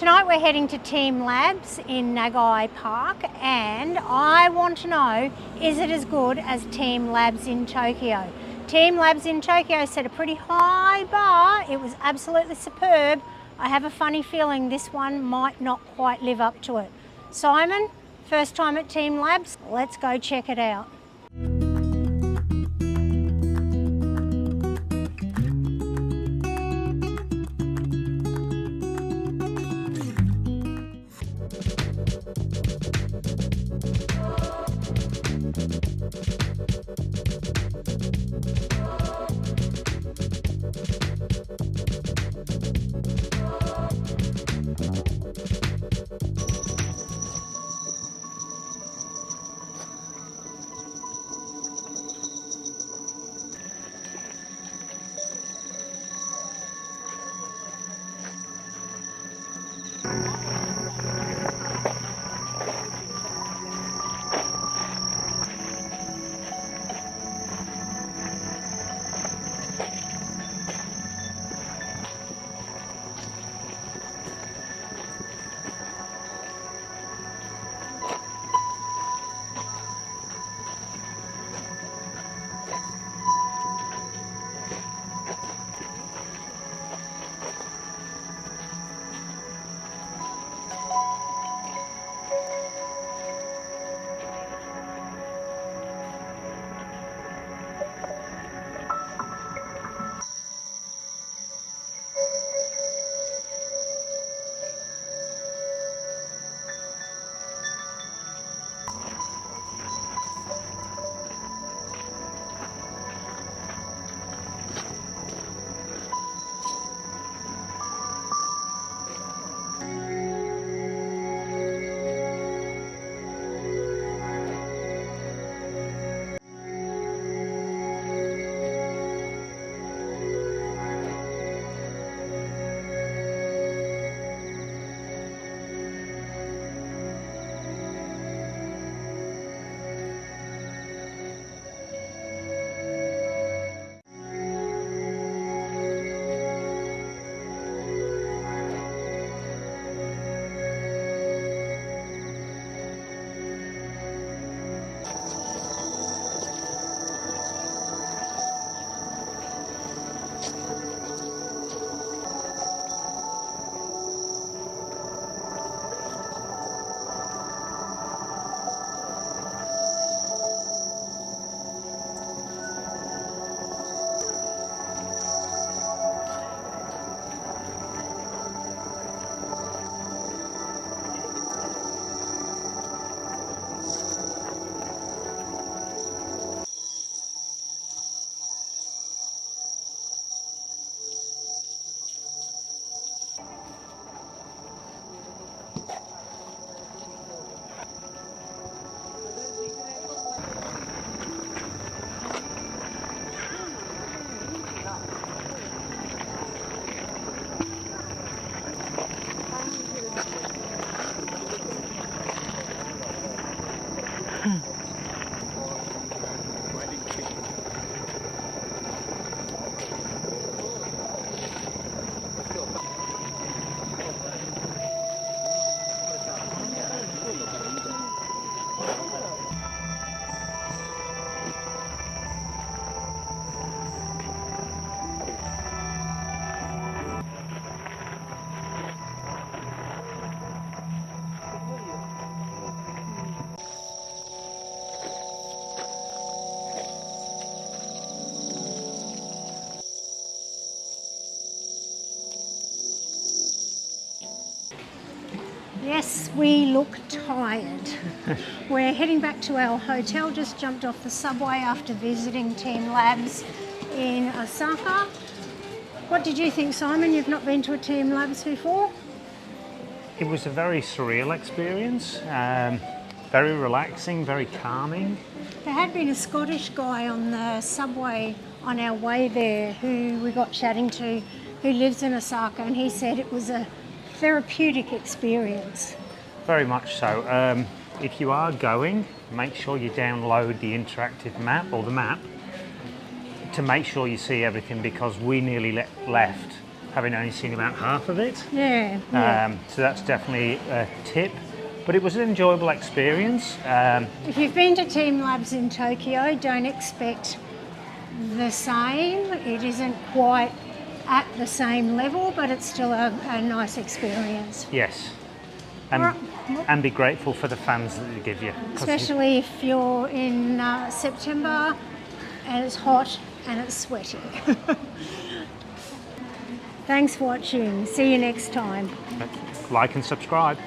Tonight we're heading to TeamLabs in Nagai Park, and I want to know, is it as good as TeamLabs in Tokyo? TeamLabs in Tokyo set a pretty high bar. It was absolutely superb. I have a funny feeling this one might not quite live up to it. Simon, first time at TeamLabs, let's go check it out. Yes, we look tired. We're heading back to our hotel, just jumped off the subway after visiting TeamLabs in Osaka. What did you think, Simon? You've not been to a TeamLabs before? It was a very surreal experience, very relaxing, very calming. There had been a Scottish guy on the subway on our way there who we got chatting to, who lives in Osaka, and he said it was a therapeutic experience. Very much so. If you are going, make sure you download the interactive map or the map to make sure you see everything, because we nearly left having only seen about half of it. Yeah. So that's definitely a tip. But it was an enjoyable experience. If you've been to TeamLabs in Tokyo, don't expect the same. It isn't quite at the same level, but it's still a nice experience. Yes. And be grateful for the fans that they give you. Especially if you're in September and it's hot and it's sweaty. Thanks for watching. See you next time. Like and subscribe.